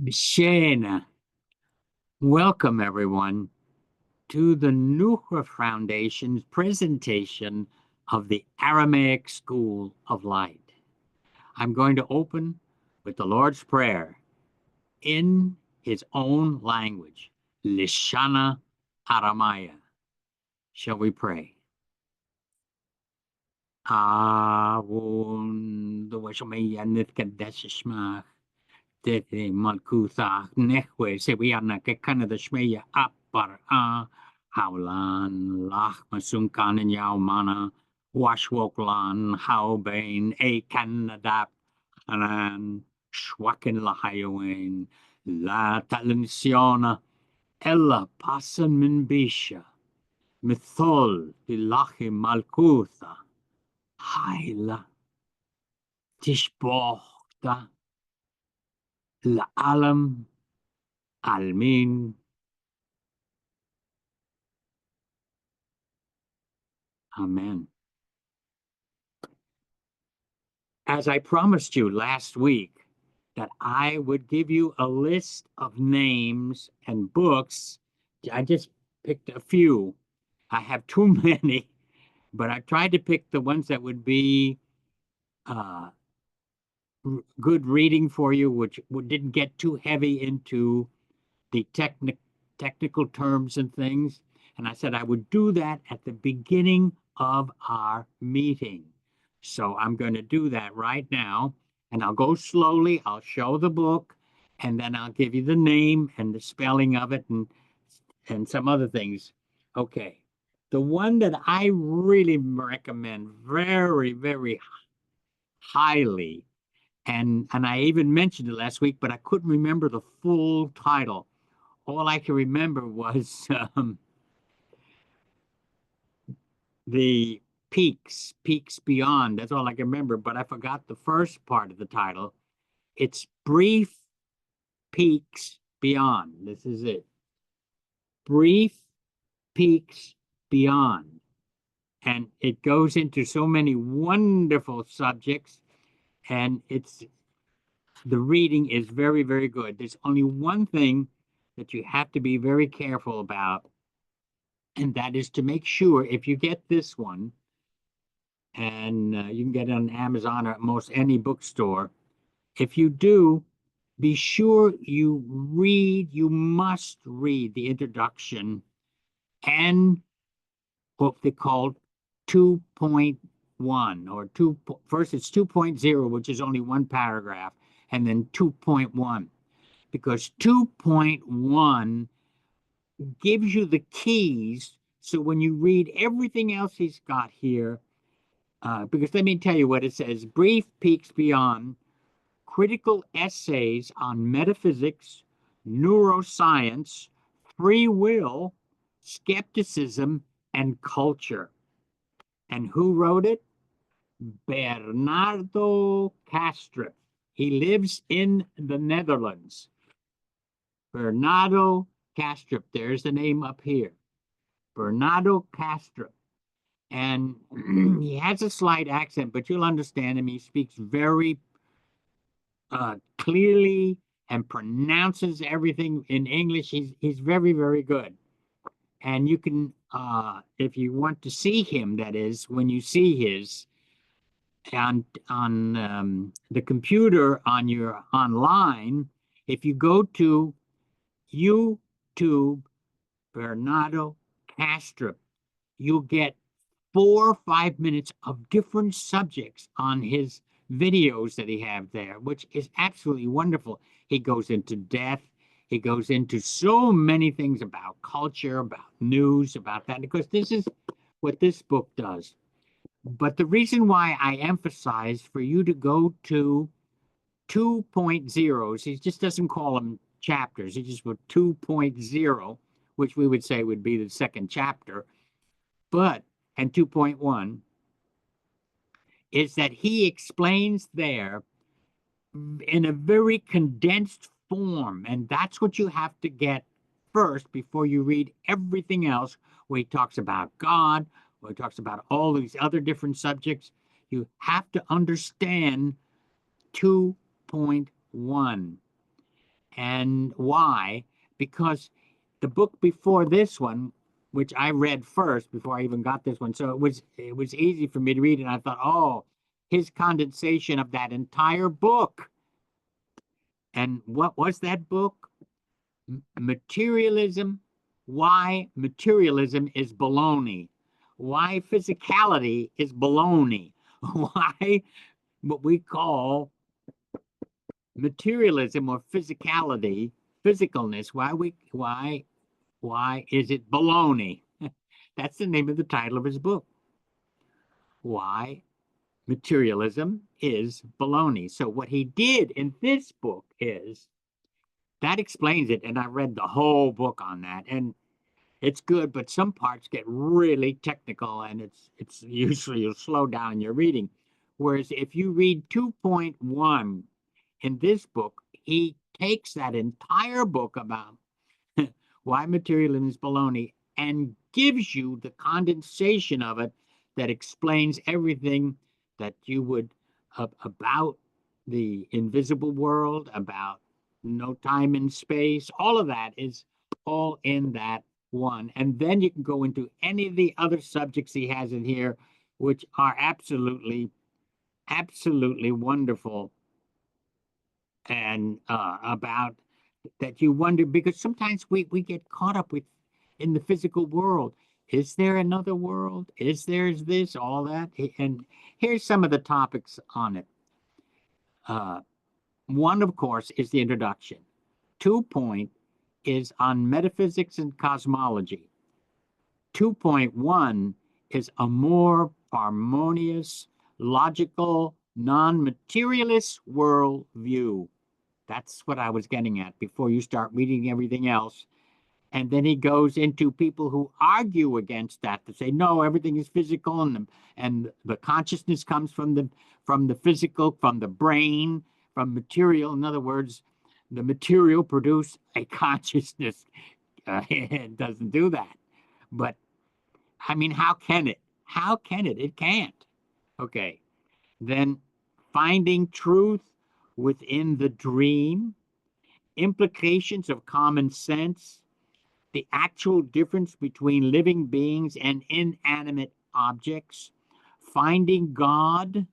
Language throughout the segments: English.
Shana, welcome everyone to the Noohra Foundation's presentation of the Aramaic School of Light. I'm going to open with the Lord's Prayer in his own language, Lishana Aramaya. Shall we pray? Avon the Washamaya Nithkadeshishmach. Tete Malkutha Nehwe Seviana Kekana the Shmeya Appar Howlan Lach Masunkan and Yaumana Washwoklan Howbane A Canadap Anan Schwacken Lahayoin La Talensiona Ella Passan Minbisha Mithol Ilahi Malkutha Haila Tishbochta العالم عالمين. Amen. As I promised you last week that I would give you a list of names and books, I just picked a few. I have too many, but I tried to pick the ones that would be uh, good reading for you, which didn't get too heavy into the technical terms and things. And I said I would do that at the beginning of our meeting. So I'm going to do that right now. And I'll go slowly. I'll show the book, and then I'll give you the name and the spelling of it and some other things. Okay. The one that I really recommend very, very highly, and I even mentioned it last week, but I couldn't remember the full title. All I can remember was the peaks beyond. That's all I can remember, but I forgot the first part of the title. It's Brief Peaks Beyond. This is it. Brief Peaks Beyond. And it goes into so many wonderful subjects, and the reading is very, very good. There's only one thing that you have to be very careful about, and that is to make sure if you get this one, and you can get it on Amazon or at most any bookstore. If you do, be sure you must read the introduction and what they call 2.1 or first it's 2.0, which is only one paragraph, and then 2.1, because 2.1 gives you the keys. So when you read everything else he's got here, because let me tell you what it says: Brief Peaks Beyond, critical essays on metaphysics, neuroscience, free will, skepticism, and culture. And who wrote it? Bernardo Kastrup. He lives in the Netherlands. Bernardo Kastrup. There's the name up here. Bernardo Kastrup. And he has a slight accent, but you'll understand him. He speaks very clearly and pronounces everything in English. He's very, very good. And you can, if you want to see him, that is, when you see his on the computer on your online, if you go to YouTube Bernardo Kastrup, you'll get 4 or 5 minutes of different subjects on his videos that he have there, which is absolutely wonderful. He goes into death. He goes into so many things about culture, about news, about that, because this is what this book does. But the reason why I emphasize for you to go to 2.0s, he just doesn't call them chapters. He just put 2.0, which we would say would be the second chapter. And 2.1 is that he explains there in a very condensed form. And that's what you have to get first before you read everything else, where he talks about God, where he talks about all these other different subjects. You have to understand 2.1. And why? Because the book before this one, which I read first before I even got this one, so it was easy for me to read, and I thought, oh, his condensation of that entire book. And what was that book? Materialism. Why materialism is baloney. Why physicality is baloney. Why what we call materialism or physicality, physicalness, why is it baloney? That's the name of the title of his book. Why materialism is baloney. So what he did in this book is that explains it. And I read the whole book on that. And it's good, but some parts get really technical, and it's usually you'll slow down your reading. Whereas if you read 2.1 in this book, he takes that entire book about why materialism is baloney and gives you the condensation of it that explains everything that you would about the invisible world, about no time and space. All of that is all in that one. And then you can go into any of the other subjects he has in here, which are absolutely, absolutely wonderful. And about that you wonder, because sometimes we get caught up with in the physical world. Is there another world? Is there's this, all that? And here's some of the topics on it. One, of course, is the introduction. 2 is on metaphysics and cosmology. 2.1 is a more harmonious, logical, non-materialist worldview. That's what I was getting at before you start reading everything else. And then he goes into people who argue against that, to say, no, everything is physical, and the consciousness comes from the physical, from the brain, from material. In other words, the material produce a consciousness. It doesn't do that. But I mean, how can it? How can it? It can't. Okay. Then finding truth within the dream, implications of common sense, the actual difference between living beings and inanimate objects, finding God,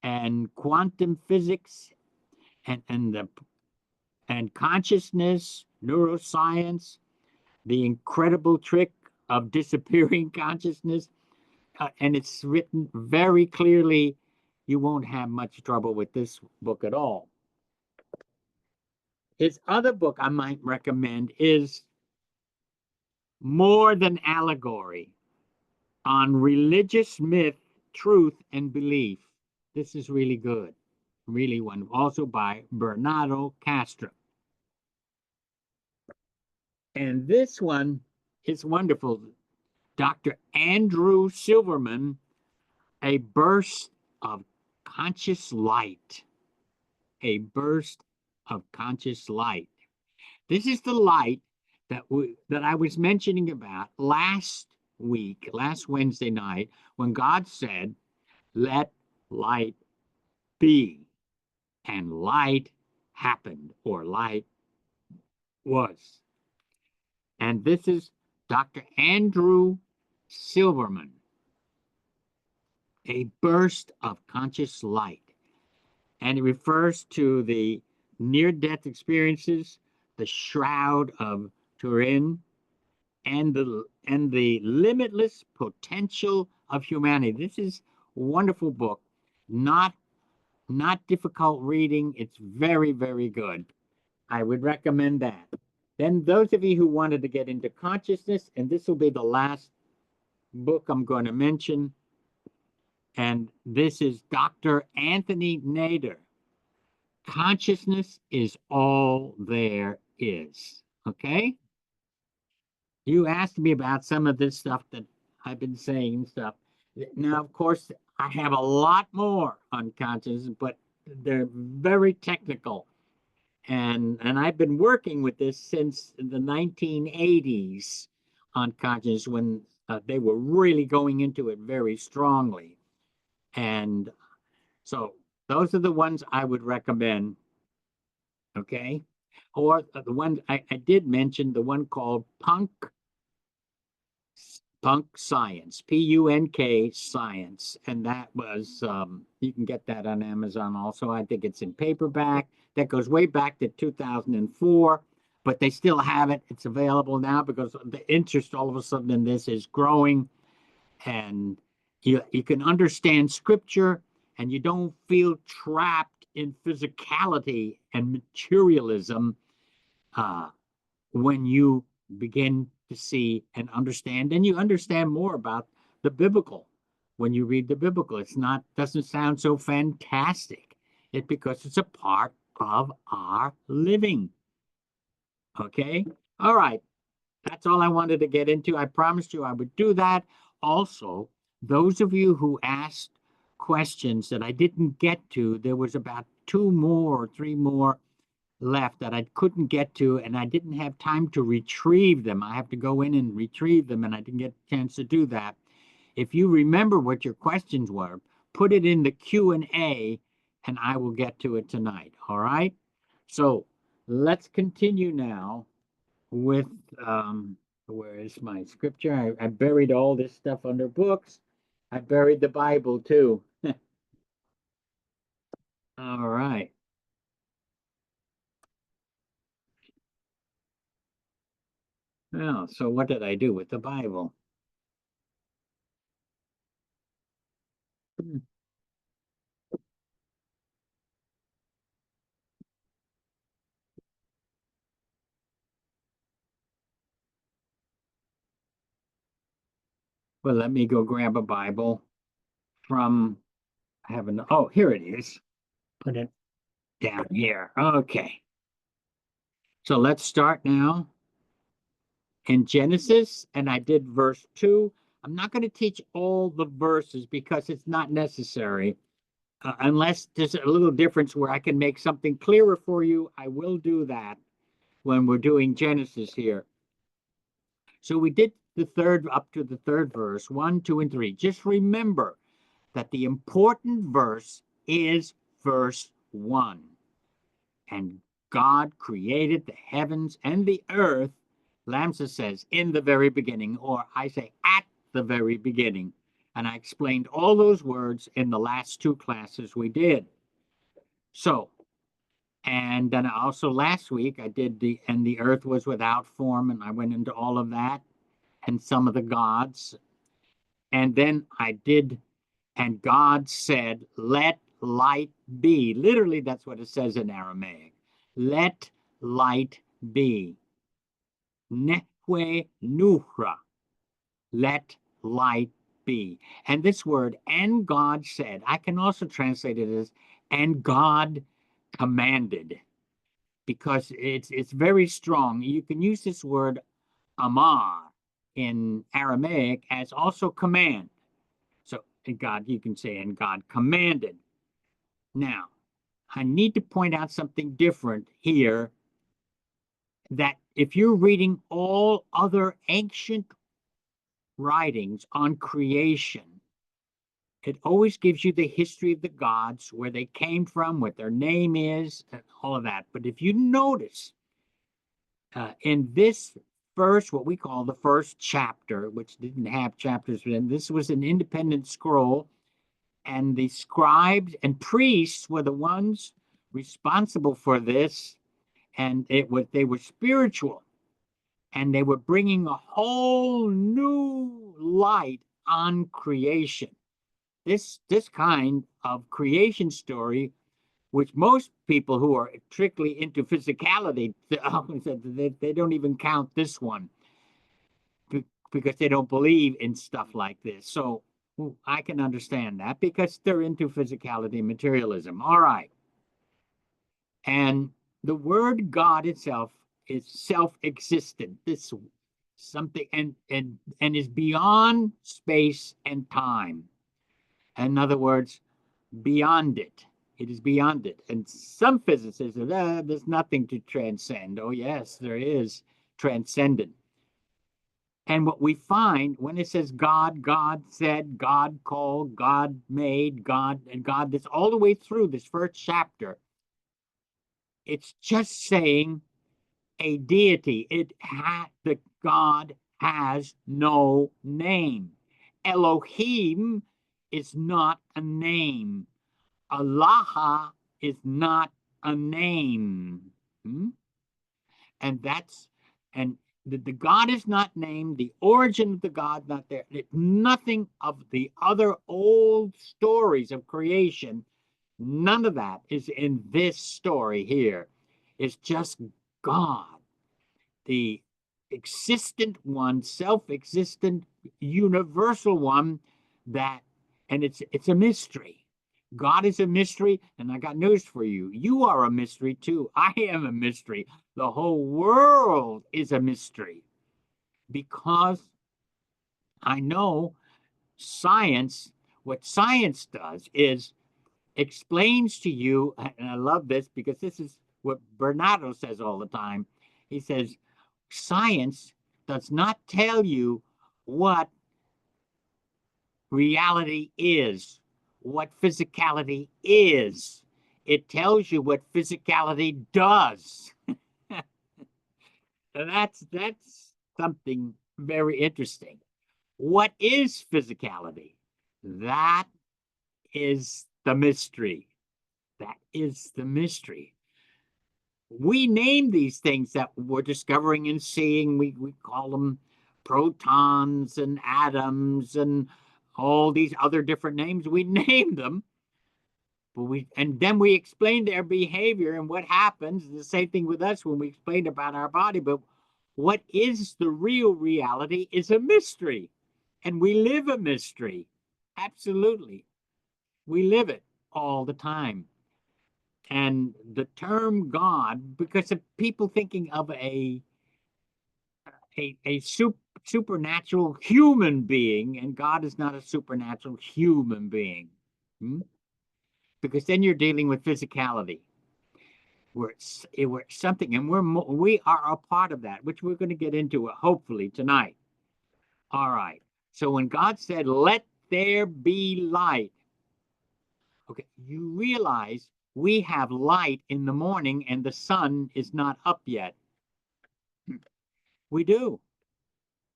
and quantum physics, and consciousness, neuroscience, the incredible trick of disappearing consciousness. And it's written very clearly. You won't have much trouble with this book at all. His other book I might recommend is More Than Allegory, on religious myth, truth, and belief. This is really good. Really wonderful. Also by Bernardo Castro. And this one is wonderful. Dr. Andrew Silverman, A Burst of Conscious Light. A burst of conscious light. This is the light that I was mentioning about last week, last Wednesday night, when God said, let light be. And light happened, or light was. And this is Dr. Andrew Silverman, A Burst of Conscious Light. And it refers to the near-death experiences, the Shroud of Turin, and the limitless potential of humanity. This is a wonderful book, not difficult reading. It's very, very good. I would recommend that. Then those of you who wanted to get into consciousness, and this will be the last book I'm going to mention, and this is Dr. Anthony Nader. Consciousness is all there is. Okay? You asked me about some of this stuff that I've been saying stuff. Now, of course, I have a lot more on consciousness, but they're very technical. And I've been working with this since the 1980s on consciousness, when they were really going into it very strongly. And so those are the ones I would recommend. Okay. Or the one I did mention, the one called Punk Science, Punk Science, and that was you can get that on Amazon also. I think it's in paperback. That goes way back to 2004, but they still have it. It's available now because the interest all of a sudden in this is growing, and you can understand scripture, and you don't feel trapped in physicality and materialism uh, when you begin to see and understand, and you understand more about the biblical when you read the biblical. It's not doesn't sound so fantastic. It because it's a part of our living. Okay. All right. That's all I wanted to get into. I promised you I would do that. Also, those of you who asked questions that I didn't get to, there was about two more or three more left that I couldn't get to, and I didn't have time to retrieve them. I have to go in and retrieve them, and I didn't get a chance to do that. If you remember what your questions were, put it in the Q&A, and I will get to it tonight. All right? So let's continue now with where is my scripture? I buried all this stuff under books. I buried the Bible too. All right. Well, so what did I do with the Bible? Hmm. Well, let me go grab a Bible from heaven. Oh, here it is. Put it down here. Okay. So let's start now in Genesis, and I did verse 2. I'm not going to teach all the verses because it's not necessary. Unless there's a little difference where I can make something clearer for you, I will do that when we're doing Genesis here. So we did the third up to the third verse, 1, 2, and 3. Just remember that the important verse is verse 1. And God created the heavens and the earth, Lamsa says, in the very beginning, or I say at the very beginning. And I explained all those words in the last two classes we did. So, and then also last week I did and the earth was without form, and I went into all of that and some of the gods. And then I did, and God said, let light be. Literally, that's what it says in Aramaic. Let light be. Nehwe nuhra. Let light be. And this word, and God said, I can also translate it as, and God commanded, because it's very strong. You can use this word amar in Aramaic as also command. So God, you can say, and God commanded. Now, I need to point out something different here, that if you're reading all other ancient writings on creation, it always gives you the history of the gods, where they came from, what their name is, and all of that. But if you notice, in this first, what we call the first chapter, which didn't have chapters, then this was an independent scroll, and the scribes and priests were the ones responsible for this, and they were spiritual, and they were bringing a whole new light on creation. This kind of creation story, which most people who are strictly into physicality, they don't even count this one because they don't believe in stuff like this. So I can understand that because they're into physicality and materialism. All right. And the word God itself is self-existent. This something and is beyond space and time. In other words, beyond it. It is beyond it. And some physicists say, there's nothing to transcend. Oh, yes, there is transcendent. And what we find when it says God, God said, God called, God made, God, and God, this all the way through this first chapter, It's just saying a deity. The God has no name. Elohim is not a name. Allah is not a name. Hmm? And that's and the God is not named, the origin of the God not there. Nothing of the other old stories of creation, none of that is in this story here. It's just God, the existent one, self-existent, universal one that, and it's a mystery. God is a mystery, and I got news for you. You are a mystery too. I am a mystery. The whole world is a mystery because I know science, what science does is explains to you, and I love this because this is what Bernardo says all the time. He says, science does not tell you what reality is, what physicality is. It tells you what physicality does. That's something very interesting. What is physicality? That is the mystery. That is the mystery. We name these things that we're discovering and seeing. We call them protons and atoms and all these other different names. We name them, but then we explain their behavior and what happens. The same thing with us when we explain about our body. But what is the real reality is a mystery, and we live a mystery. Absolutely, we live it all the time. And the term God, because of people thinking of a supernatural human being, and God is not a supernatural human being. Hmm? Because then you're dealing with physicality. We're something, and we are a part of that, which we're going to get into hopefully tonight. All right. So when God said, "Let there be light," okay, you realize we have light in the morning, and the sun is not up yet. We do.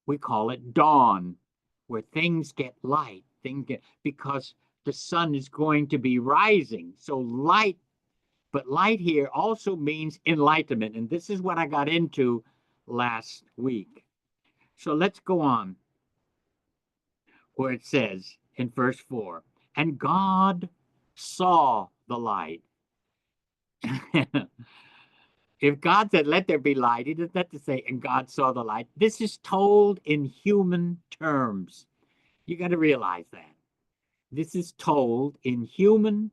We call it dawn, where things get light. Because the sun is going to be rising. So light, but light here also means enlightenment. And this is what I got into last week. So let's go on where it says in verse 4, and God saw the light. If God said, let there be light, he doesn't have to say, and God saw the light. This is told in human terms. You got to realize that. This is told in human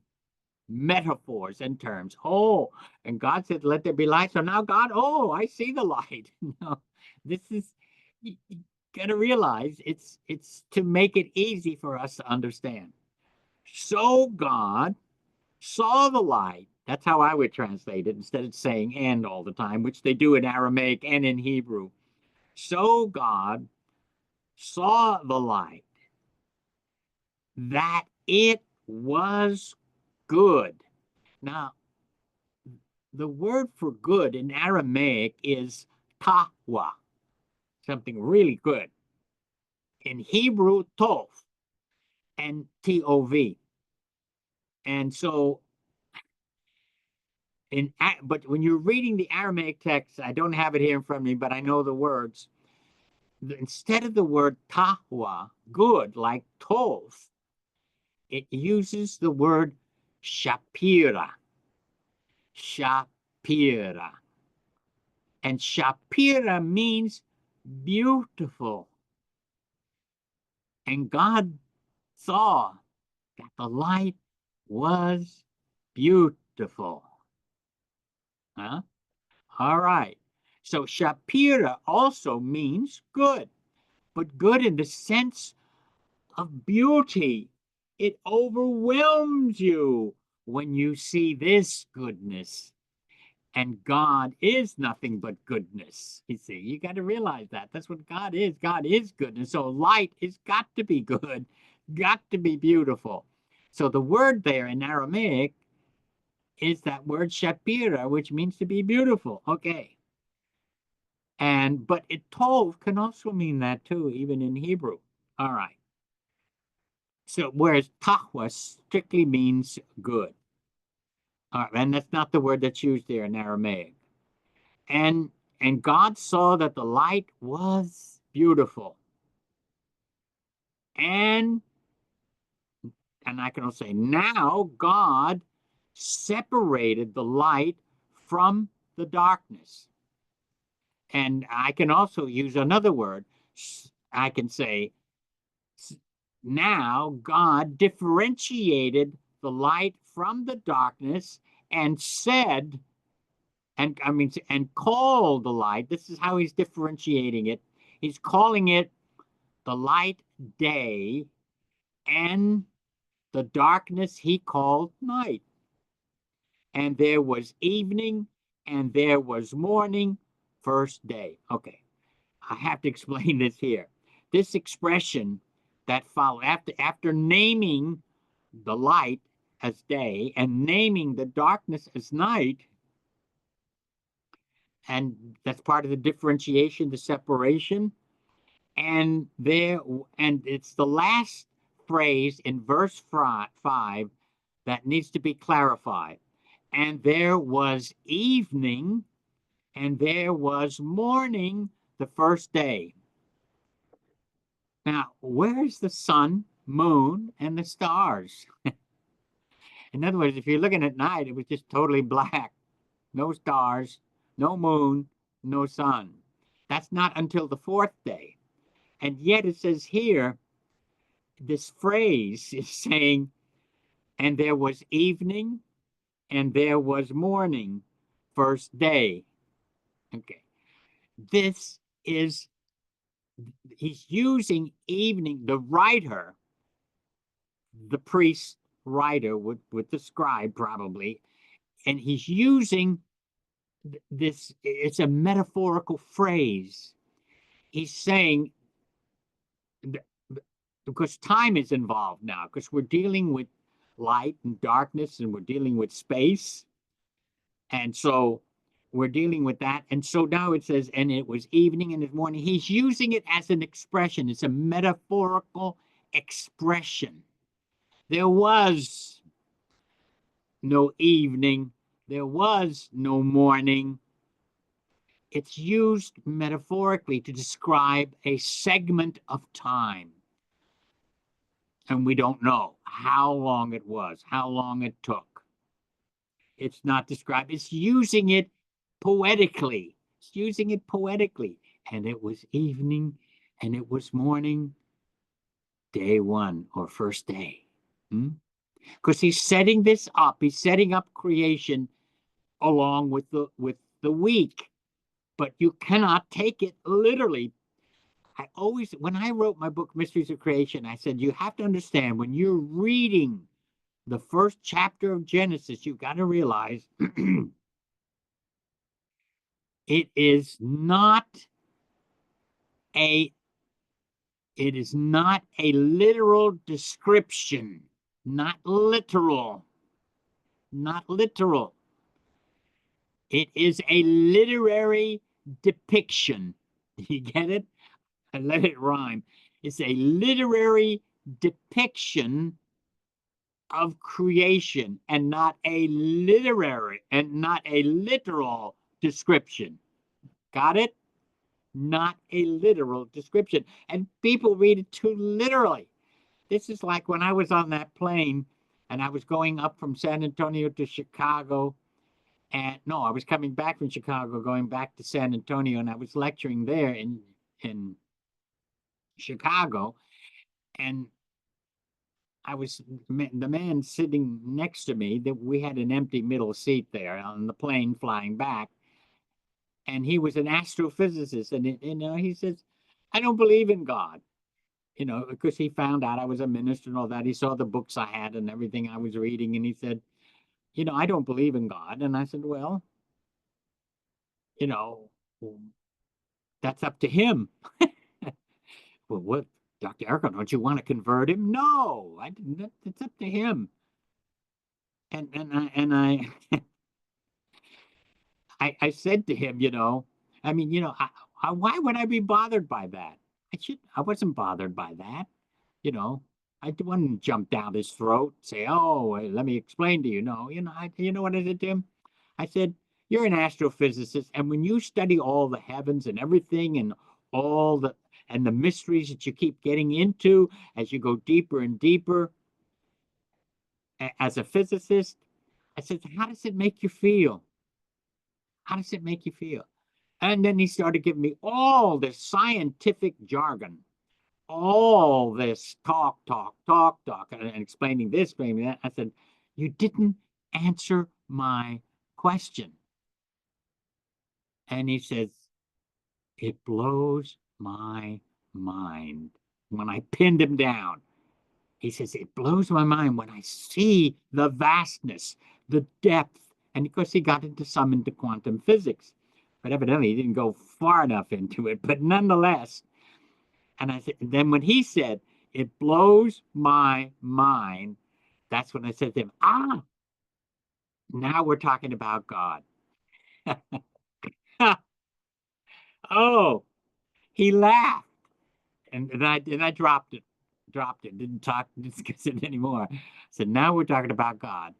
metaphors and terms. Oh, and God said, let there be light. So now God, oh, I see the light. No, this is, you got to realize it's to make it easy for us to understand. So God saw the light. That's how I would translate it instead of saying and all the time, which they do in Aramaic and in Hebrew. So God saw the light, that it was good. Now, the word for good in Aramaic is tahwa, something really good. In Hebrew, tov, and tov. And so, but when you're reading the Aramaic text, I don't have it here in front of me, but I know the words. Instead of the word tahwa, good, like tov, it uses the word shapira. Shapira. And shapira means beautiful. And God saw that the light was beautiful. Huh? All right. So shapira also means good, but good in the sense of beauty. It overwhelms you when you see this goodness. And God is nothing but goodness. You see, you got to realize that. That's what God is. God is goodness. So light has got to be good, got to be beautiful. So the word there in Aramaic is that word Shapira, which means to be beautiful. Okay. But it tov can also mean that too, even in Hebrew. All right. So whereas tahwa strictly means good. All right, and that's not the word that's used there in Aramaic. And and God saw that the light was beautiful. And I can also say now God separated the light from the darkness. And I can also use another word. I can say now God differentiated the light from the darkness and said, and called the light. This is how he's differentiating it. He's calling it the light day, and the darkness he called night. And there was evening, and there was morning, first day. Okay, I have to explain this here. This expression that followed after naming the light as day and naming the darkness as night, and that's part of the differentiation, the separation. And it's the last phrase in verse 5 that needs to be clarified. And there was evening, and there was morning the first day. Now, where's the sun, moon, and the stars? In other words, if you're looking at night, it was just totally black. No stars, no moon, no sun. That's not until the fourth day. And yet it says here, this phrase is saying, and there was evening, and there was morning, first day. Okay. This is, he's using evening, the writer, the priest writer would describe probably, and he's using this, it's a metaphorical phrase. He's saying, because time is involved now, because we're dealing with light and darkness and we're dealing with space. And so we're dealing with that. And so now it says, and it was evening and it was morning. He's using it as an expression. It's a metaphorical expression. There was no evening. There was no morning. It's used metaphorically to describe a segment of time. And we don't know how long it was, how long it took. It's not described. It's using it poetically. It's using it poetically. And it was evening and it was morning, day one or first day. Because he's setting this up. He's setting up creation along with the week. But you cannot take it literally. When I wrote my book, Mysteries of Creation, I said, you have to understand when you're reading the first chapter of Genesis, you've got to realize it is not a literal description, not literal. It is a literary depiction. You get it? I let it rhyme. It's a literary depiction of creation and not a literal description. Got it? Not a literal description. And people read it too literally. This is like when I was on that plane and I was going up from San Antonio to Chicago. And no, I was coming back from Chicago, going back to San Antonio, and I was lecturing there in Chicago. And the man sitting next to me, that we had an empty middle seat there on the plane flying back. And he was an astrophysicist. And, he says, I don't believe in God, because he found out I was a minister and all that. He saw the books I had and everything I was reading. And he said, I don't believe in God. And I said, well, you know, that's up to him. Well, what, Dr. Errico, don't you want to convert him? No, I didn't. It's up to him. And I said to him, I mean, why would I be bothered by that? I wasn't bothered by that, you know. I wouldn't jump down his throat, say, "Oh, let me explain to you." No, you know what I did to him? I said, "You're an astrophysicist, and when you study all the heavens and everything, and all the mysteries that you keep getting into as you go deeper and deeper as a physicist," I said, "How does it make you feel? How does it make you feel?" And then he started giving me all this scientific jargon, all this talk, and explaining this, explaining that. I said, "You didn't answer my question." And he says, "It blows my mind." When I pinned him down, he says, "It blows my mind when I see the vastness, the depth." And of course, he got into quantum physics, but evidently he didn't go far enough into it. But nonetheless, and I said, then when he said, "It blows my mind," that's when I said to him, now we're talking about God. Oh, he laughed. And I didn't discuss it anymore. I said, "Now we're talking about God."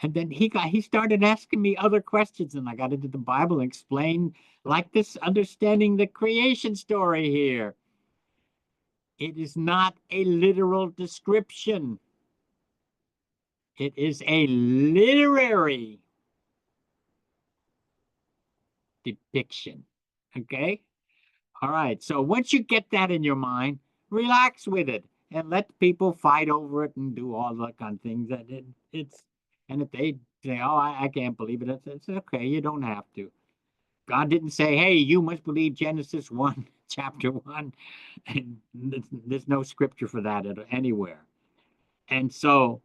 And then he started asking me other questions, and I got into the Bible and explained, like this, understanding the creation story here. It is not a literal description. It is a literary depiction. Okay? All right. So once you get that in your mind, relax with it and let people fight over it and do all that kind of things. And if they say, "Oh, I can't believe it," it's okay. You don't have to. God didn't say, "Hey, you must believe Genesis 1, chapter 1." And there's no scripture for that anywhere. And so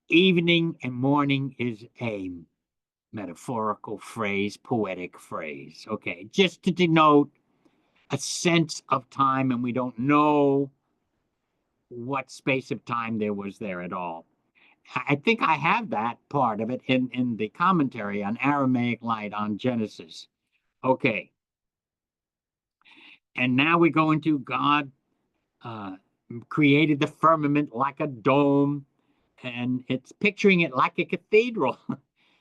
evening and morning is a metaphorical phrase, poetic phrase. Okay, just to denote a sense of time, and we don't know what space of time there was there at all. I think I have that part of it in the commentary on Aramaic Light on Genesis. Okay, and now we go into God uh, created the firmament like a dome, and it's picturing it like a cathedral.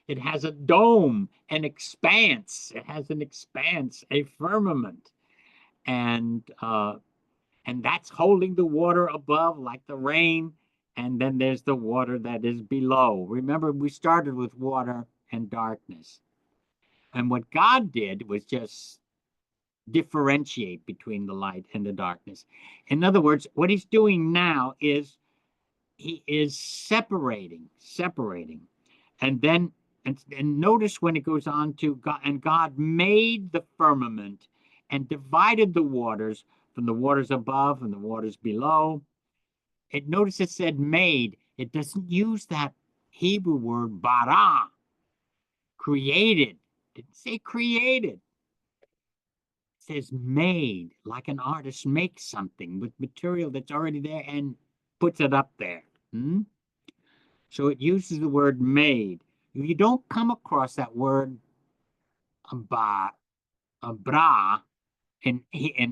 It has a dome, an expanse. It has an expanse, a firmament, and that's holding the water above like the rain. And then there's the water that is below. Remember, we started with water and darkness. And what God did was just differentiate between the light and the darkness. In other words, what he's doing now is he is separating. And then, and notice when it goes on to God, and God made the firmament and divided the waters from the waters above and the waters below. Notice it said made. It doesn't use that Hebrew word bara, created. It didn't say created. It says made, like an artist makes something with material that's already there and puts it up there. Hmm? So it uses the word made. You don't come across that word ba, bra in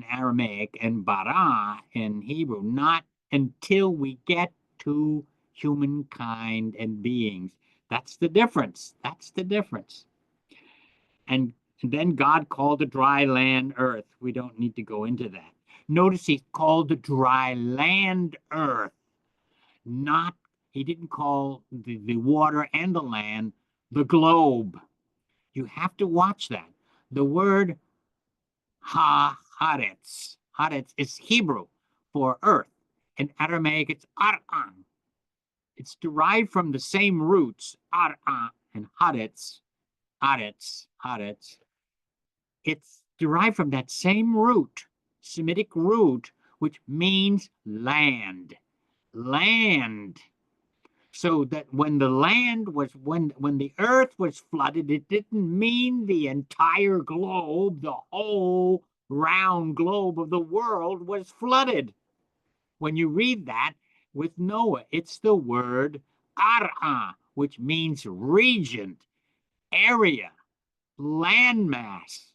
Aramaic and bara in Hebrew, not until we get to humankind and beings. That's the difference. That's the difference. And then God called the dry land earth. We don't need to go into that. Notice he called the dry land earth, not, he didn't call the water and the land the globe. You have to watch that. The word haaretz is Hebrew for earth. In Aramaic, it's ar'an. It's derived from the same roots, ar'an and haaretz. It's derived from that same root, Semitic root, which means land. Land. So that when the land was, when the earth was flooded, it didn't mean the entire globe, the whole round globe of the world was flooded. When you read that with Noah, it's the word ara, which means region, area, landmass,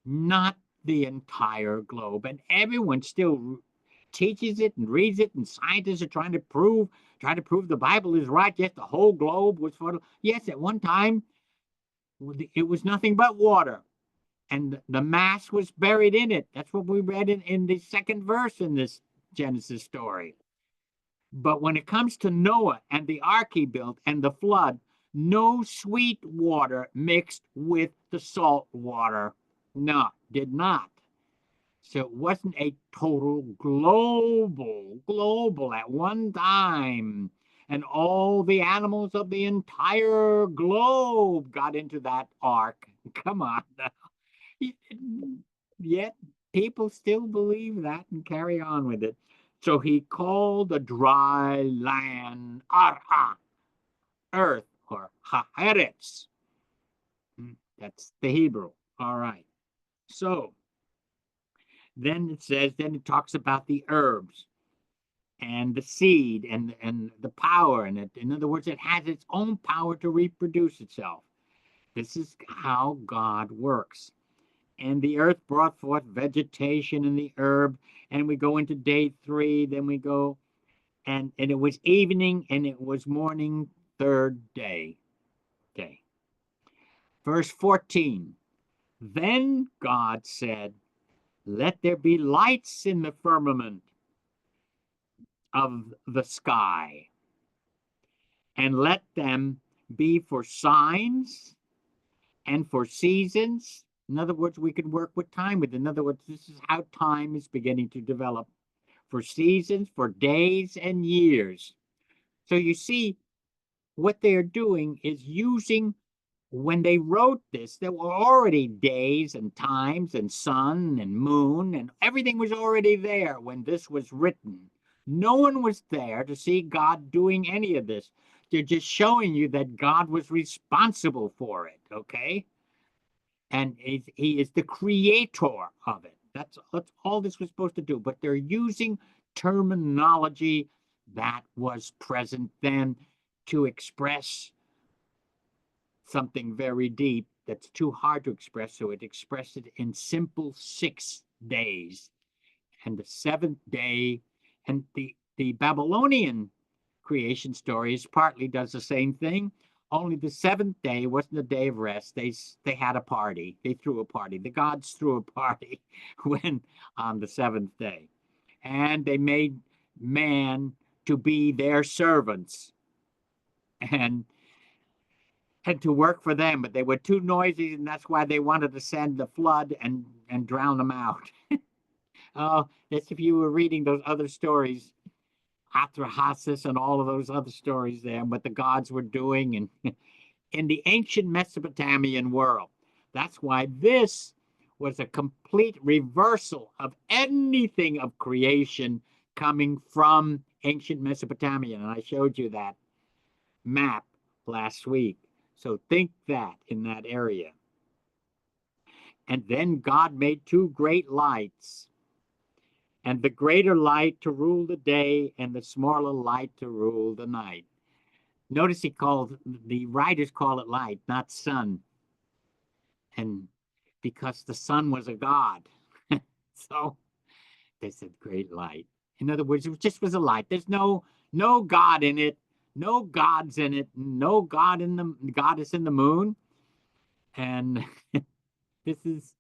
not the entire globe. And everyone still teaches it and reads it, and scientists are trying to prove the Bible is right. Yes, the whole globe was for. Yes, at one time it was nothing but water, and the mass was buried in it. That's what we read in the second verse in this Genesis story. But when it comes to Noah and the ark he built and the flood, no sweet water mixed with the salt water. No, did not. So it wasn't a total global at one time. And all the animals of the entire globe got into that ark. Come on. Yet people still believe that and carry on with it. So he called the dry land Ara, earth, or Haaretz. That's the Hebrew. All right. So then it talks about the herbs and the seed and the power in it. In other words, it has its own power to reproduce itself. This is how God works. And the earth brought forth vegetation and the herb. And we go into day 3, then we go, and it was evening and it was morning, third day. Okay. Verse 14. Then God said, let there be lights in the firmament of the sky, and let them be for signs and for seasons. In other words, we can work with time with. In other words, this is how time is beginning to develop, for seasons, for days and years. So you see, what they're doing is using, when they wrote this, there were already days and times and sun and moon, and everything was already there when this was written. No one was there to see God doing any of this. They're just showing you that God was responsible for it, okay? And he is the creator of it. That's all this was supposed to do. But they're using terminology that was present then to express something very deep that's too hard to express. So it expressed it in simple 6 days. And the 7th day, and the Babylonian creation stories partly does the same thing. Only the 7th day wasn't a day of rest. They had a party. They threw a party. The gods threw a party when on the 7th day. And they made man to be their servants and to work for them, but they were too noisy, and that's why they wanted to send the flood and drown them out. Oh, that's if you were reading those other stories, Atrahasis and all of those other stories there, what the gods were doing and in the ancient Mesopotamian world. That's why this was a complete reversal of anything of creation coming from ancient Mesopotamia. And I showed you that map last week. So think that in that area. And then God made 2 great lights, and the greater light to rule the day, and the smaller light to rule the night. Notice the writers call it light, not sun. And because the sun was a god. So they said great light. In other words, it just was a light. There's no God in it, no gods in it, no goddess in the moon. And this is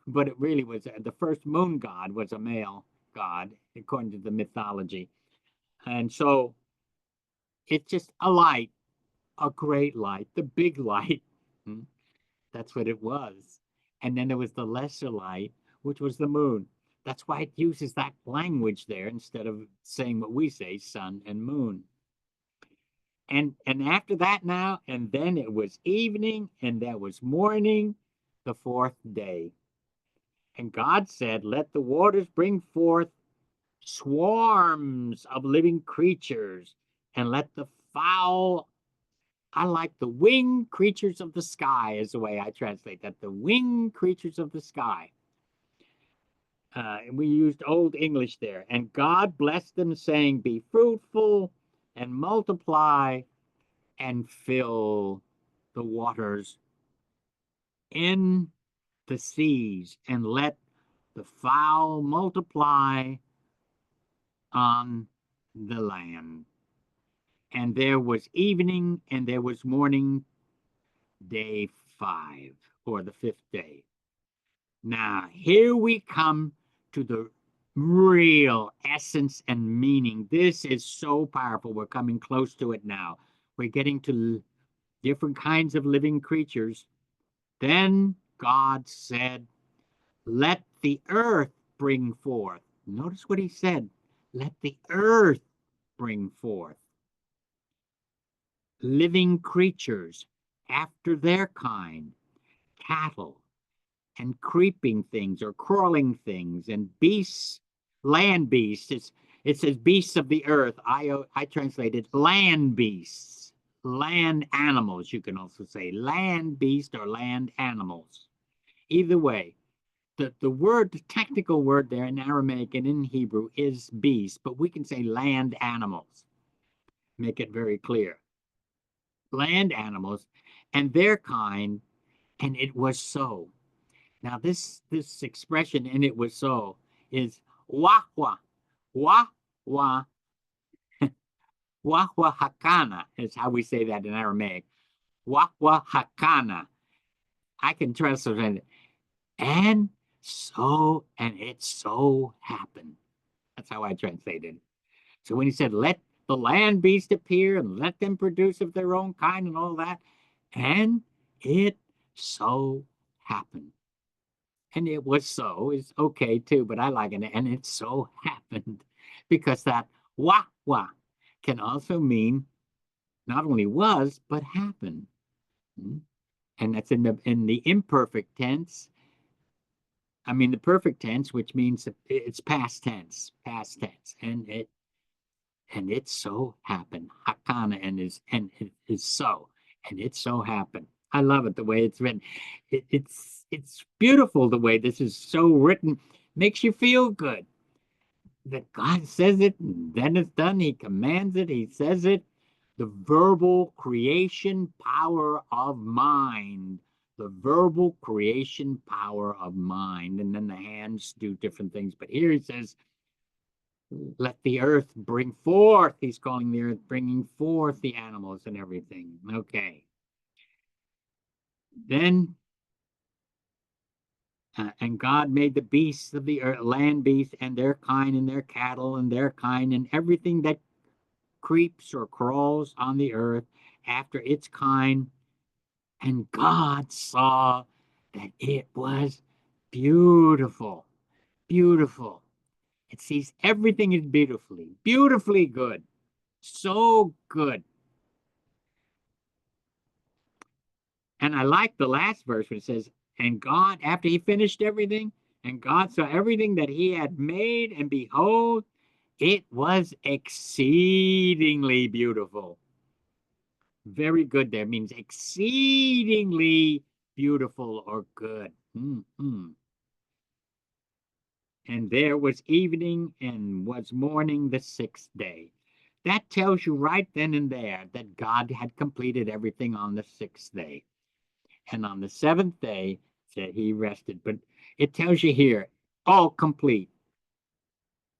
but it really was, the first moon god was a male god according to the mythology. And so it's just a light, a great light, the big light. That's what it was. And then there was the lesser light, which was the moon. That's why it uses that language there instead of saying what we say, sun and moon. And after that now, and then it was evening, and there was morning, the 4th day. And God said, let the waters bring forth swarms of living creatures, and let the fowl, I like the winged creatures of the sky is the way I translate that, the winged creatures of the sky. We used Old English there. And God blessed them, saying, be fruitful, and multiply and fill the waters in the seas, and let the fowl multiply on the land. And there was evening and there was morning, day 5, or the 5th day. Now, here we come to the real essence and meaning. This is so powerful. We're coming close to it now. We're getting to different kinds of living creatures. Then God said, let the earth bring forth. Notice what he said. Let the earth bring forth living creatures after their kind, cattle and creeping things or crawling things and beasts, land beasts. It says beasts of the earth. I translated land beasts, land animals. You can also say land beast or land animals. Either way, the word, the technical word there in Aramaic and in Hebrew is beast, but we can say land animals. Make it very clear. Land animals and their kind, and it was so. Now this expression, and it was so, is wah wah, wah wah, wah wah hakana is how we say that in Aramaic. Wah wah hakana. I can translate it. And so, and it so happened. That's how I translated it. So when he said, let the land beast appear and let them produce of their own kind and all that, and it so happened. And it was so is okay too, but I like it. And it so happened because that wah wah can also mean not only was, but happened. And that's in the imperfect tense. I mean the perfect tense, which means it's past tense, and it so happened. Hakana and it is so, and it so happened. I love it the way it's written. It's beautiful the way this is so written. Makes you feel good. That God says it, and then it's done. He commands it. He says it. The verbal creation power of mind. The verbal creation power of mind. And then the hands do different things. But here he says, let the earth bring forth. He's calling the earth bringing forth the animals and everything. Okay. Then, and God made the beasts of the earth, land beasts and their kind and their cattle and their kind and everything that creeps or crawls on the earth after its kind. And God saw that it was beautiful, beautiful. It sees everything is beautifully good, so good. And I like the last verse where it says, and God, after he finished everything, and God saw everything that he had made, and behold, it was exceedingly beautiful. Very good there means exceedingly beautiful or good. And there was evening and was morning the 6th day. That tells you right then and there that God had completed everything on the 6th day. And on the 7th day, said he rested. But it tells you here, all complete.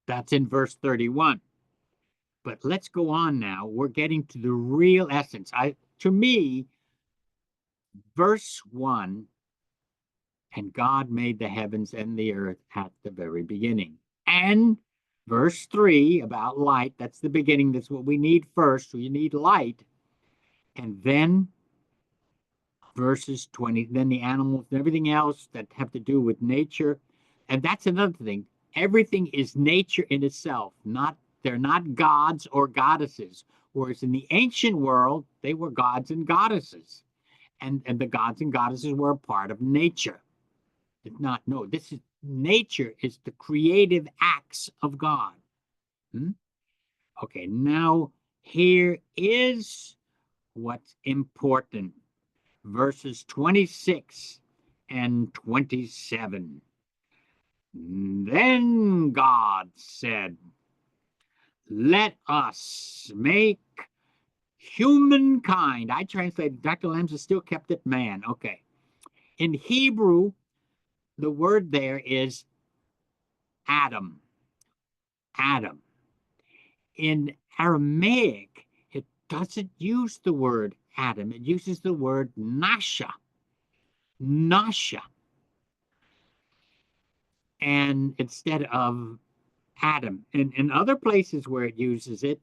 That's in verse 31. But let's go on now. We're getting to the real essence. To me, verse 1, and God made the heavens and the earth at the very beginning. And verse 3 about light, that's the beginning. That's what we need first. So you need light. And then verses 20, then the animals and everything else that have to do with nature. And that's another thing. Everything is nature in itself. They're not gods or goddesses. Whereas in the ancient world, they were gods and goddesses. And the gods and goddesses were a part of nature. It's not, no, this is nature is the creative acts of God. Okay, now here is what's important. Verses 26 and 27. Then God said, let us make humankind. I translated, Dr. Lambs has still kept it man. Okay. In Hebrew, the word there is Adam. Adam. In Aramaic, it doesn't use the word Adam. It uses the word Nasha. Nasha. And instead of Adam. In other places where it uses it,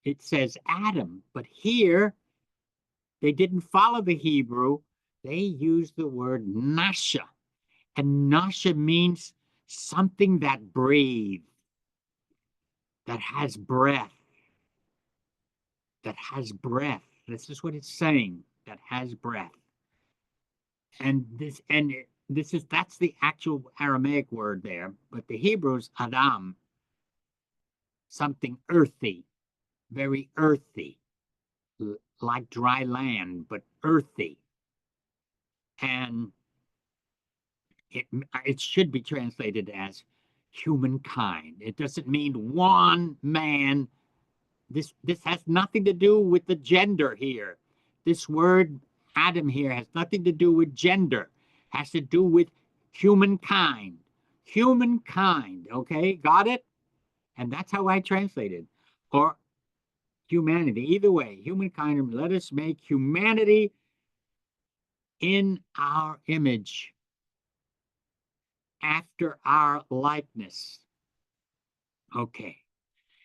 it says Adam. But here, they didn't follow the Hebrew. They used the word Nasha. And Nasha means something that breathes, that has breath, that has breath. This is what it's saying, that has breath. And that's the actual Aramaic word there, but the Hebrew's Adam, something earthy, very earthy, like dry land, but earthy. And it should be translated as humankind. It doesn't mean one man. This has nothing to do with the gender here. This word Adam here has nothing to do with gender. It has to do with humankind. Humankind, okay? Got it? And that's how I translated. Or humanity. Either way, humankind, let us make humanity in our image, after our likeness. Okay.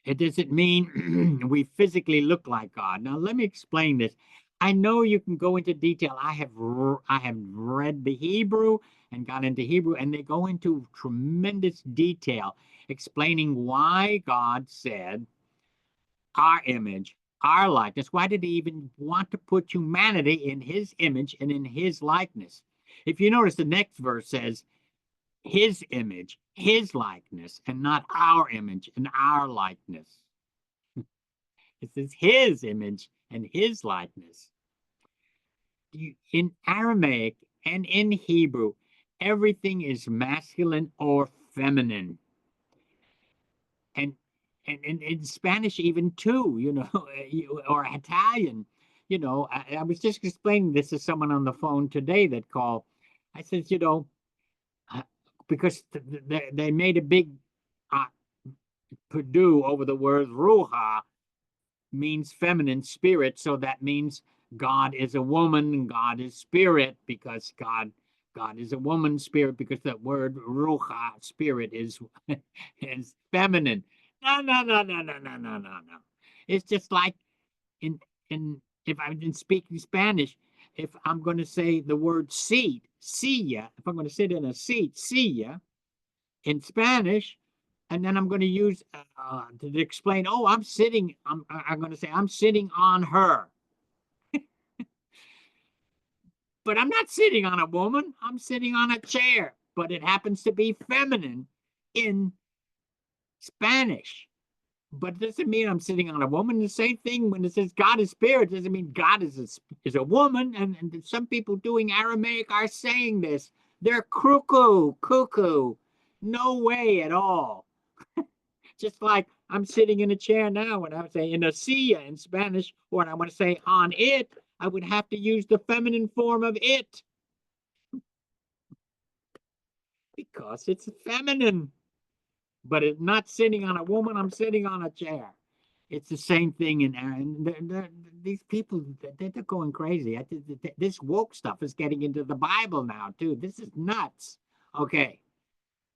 It doesn't mean we physically look like God. Now, let me explain this. I know you can go into detail. I have read the Hebrew and got into Hebrew, and they go into tremendous detail explaining why God said our image, our likeness. Why did he even want to put humanity in his image and in his likeness? If you notice, the next verse says his image, his likeness, and not our image and our likeness. It says his image and his likeness. In Aramaic and in Hebrew, everything is masculine or feminine. And in Spanish even too, or Italian, I was just explaining this to someone on the phone today that called. I said, because they made a big Purdue over the word ruha, means feminine spirit, so that means God is a woman and God is spirit, because God is a woman spirit, because that word ruha, spirit, is is feminine. No. It's just like in if I've been speaking Spanish, if I'm going to say the word seat, silla, if I'm going to sit in a seat, silla, in Spanish, and then I'm going to use to explain. Oh, I'm sitting. I'm going to say I'm sitting on her, but I'm not sitting on a woman. I'm sitting on a chair, but it happens to be feminine in Spanish. But it doesn't mean I'm sitting on a woman. The same thing when it says God is spirit, doesn't mean God is a woman. And some people doing Aramaic are saying this. They're cuckoo. No way at all. Just like I'm sitting in a chair now, when I would say in a silla in Spanish, or when I want to say on it, I would have to use the feminine form of it, because it's feminine. But it's not sitting on a woman, I'm sitting on a chair. It's the same thing these people, they're going crazy. This woke stuff is getting into the Bible now, too. This is nuts. Okay,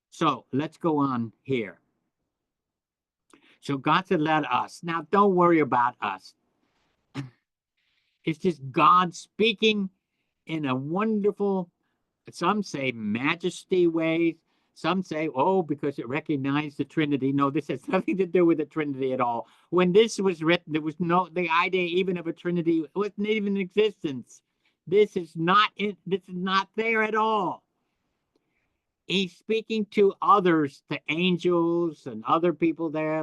so let's go on here. So God said, let us. Now, don't worry about us. It's just God speaking in a wonderful, some say majesty way. Some say, oh, because it recognized the Trinity. No, this has nothing to do with the Trinity at all. When this was written, there was no, the idea even of a Trinity wasn't even in existence. This is not there at all. He's speaking to others, to angels and other people there.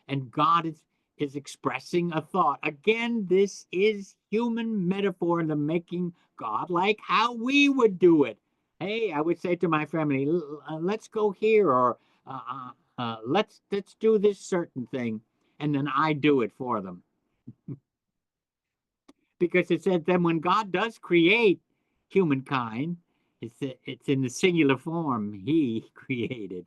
And God is expressing a thought. Again, this is human metaphor in the making God like how we would do it. Hey, I would say to my family, let's go here, or let's do this certain thing. and then I do it for them. Because it says then when God does create humankind, it's in the singular form, he created,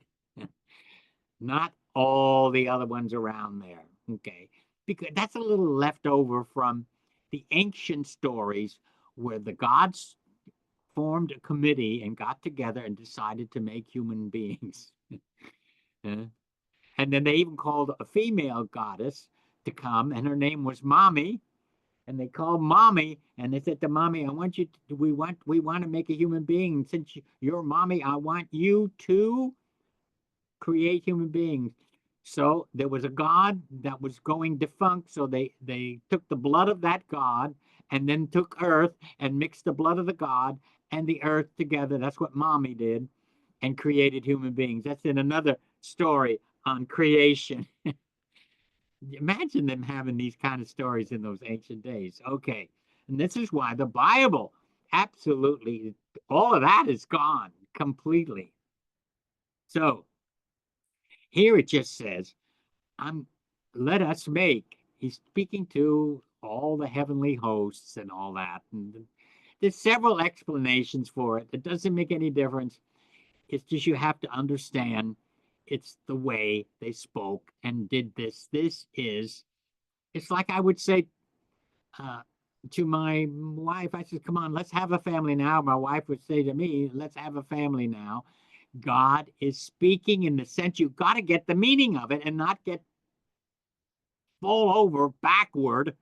not all the other ones around there. Okay. Because that's a little left over from the ancient stories where the gods formed a committee and got together and decided to make human beings. And then they even called a female goddess to come, and her name was Mommy. And they called Mommy, and they said to Mommy, I want you to, we want to make a human being. And since you're Mommy, I want you to create human beings. So there was a god that was going defunct. So they took the blood of that god and then took earth and mixed the blood of the god and the earth together. That's what Mommy did, and created human beings. That's in another story on creation. Imagine them having these kind of stories in those ancient days. Okay. And this is why the Bible, absolutely, all of that is gone completely. So here it just says, let us make. He's speaking to all the heavenly hosts and all that. And there's several explanations for it. It doesn't make any difference. It's just you have to understand it's the way they spoke and did this. It's like I would say to my wife, I said, come on, let's have a family now. My wife would say to me, let's have a family now. God is speaking in the sense you've got to get the meaning of it and not fall over backward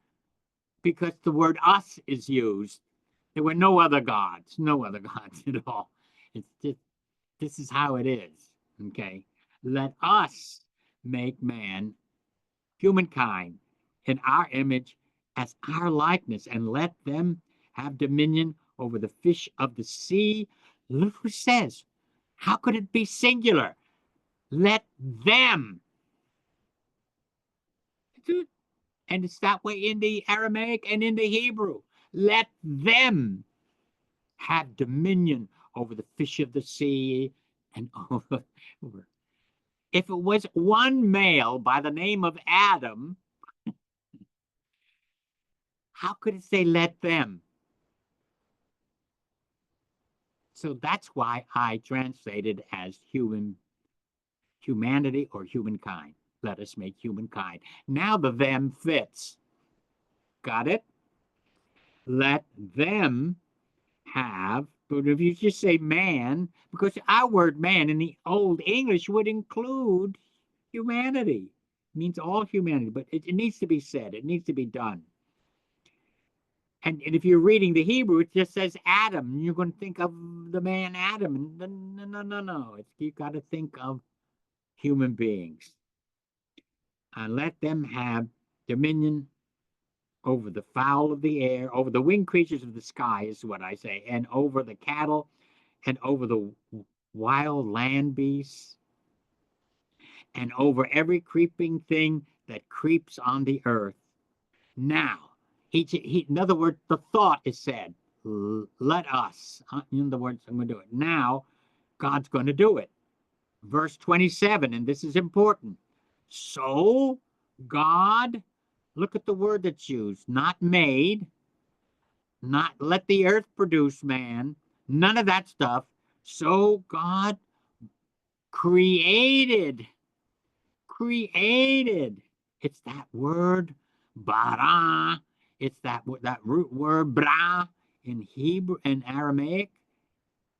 because the word us is used. There were no other gods at all. It's just, this is how it is. Okay. Let us make man, humankind, in our image as our likeness, and let them have dominion over the fish of the sea. Look who says, how could it be singular? Let them. And it's that way in the Aramaic and in the Hebrew. Let them have dominion over the fish of the sea and over. If it was one male by the name of Adam, how could it say let them? So that's why I translated as humanity or humankind. Let us make humankind. Now the them fits. Got it? Let them have, but if you just say man, because our word man in the Old English would include humanity. It means all humanity, but it needs to be said. It needs to be done. And if you're reading the Hebrew, it just says Adam. You're going to think of the man Adam. No. You've got to think of human beings. And let them have dominion over the fowl of the air, over the winged creatures of the sky, is what I say, and over the cattle, and over the wild land beasts, and over every creeping thing that creeps on the earth. Now, in other words, the thought is said, let us. In other words, I'm going to do it. Now, God's going to do it. Verse 27, and this is important. So, God, look at the word that's used, not made, not let the earth produce man, none of that stuff. So, God created. It's that word, bara. It's that root word, bra, in Hebrew and Aramaic.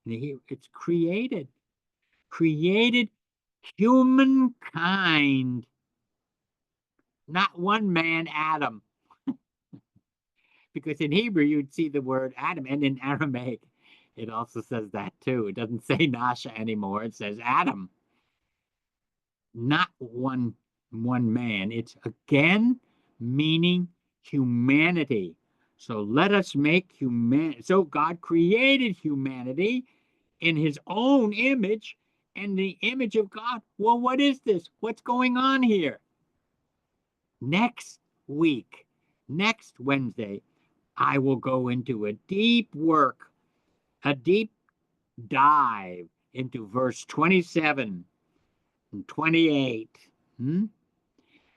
It's created. Created humankind. Not one man, Adam. Because in Hebrew, you'd see the word Adam, and in Aramaic, it also says that too. It doesn't say Nasha anymore. It says Adam. Not one man. It's again meaning humanity. So let us make humanity. So God created humanity in his own image and the image of God. Well, what is this? What's going on here? Next week, next Wednesday, I will go into a deep work, a deep dive into verse 27 and 28.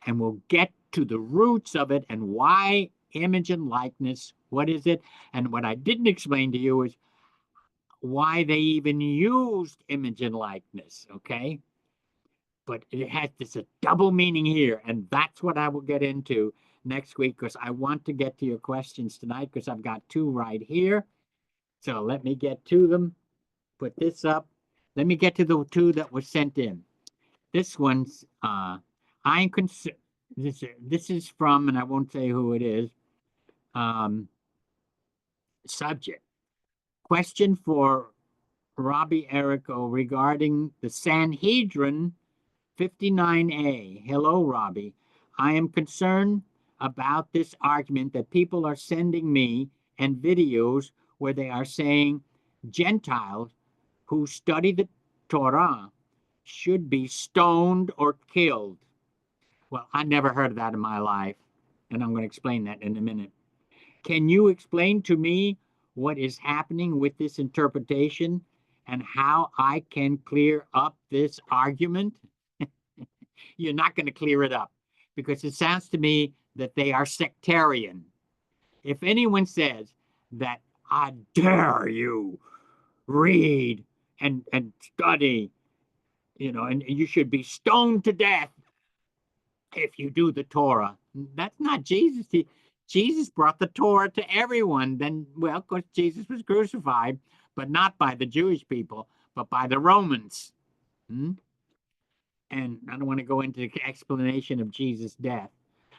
and we'll get to the roots of it and why image and likeness, what is it? And what I didn't explain to you is why they even used image and likeness, okay? But it has this a double meaning here, and that's what I will get into next week because I want to get to your questions tonight because I've got two right here. So let me get to them. Put this up. Let me get to the two that were sent in. This one's I'm concerned. This is from, and I won't say who it is. Subject question for Rocco Errico regarding the Sanhedrin 59a. Hello, Robbie. I am concerned about this argument that people are sending me and videos where they are saying Gentiles who study the Torah should be stoned or killed. Well, I never heard of that in my life, and I'm going to explain that in a minute. Can you explain to me what is happening with this interpretation and how I can clear up this argument? You're not going to clear it up because it sounds to me that they are sectarian. If anyone says that I dare you read and study, and you should be stoned to death if you do the Torah, that's not Jesus. Jesus brought the Torah to everyone. Then, well, of course, Jesus was crucified, but not by the Jewish people, but by the Romans. And I don't want to go into the explanation of Jesus' death,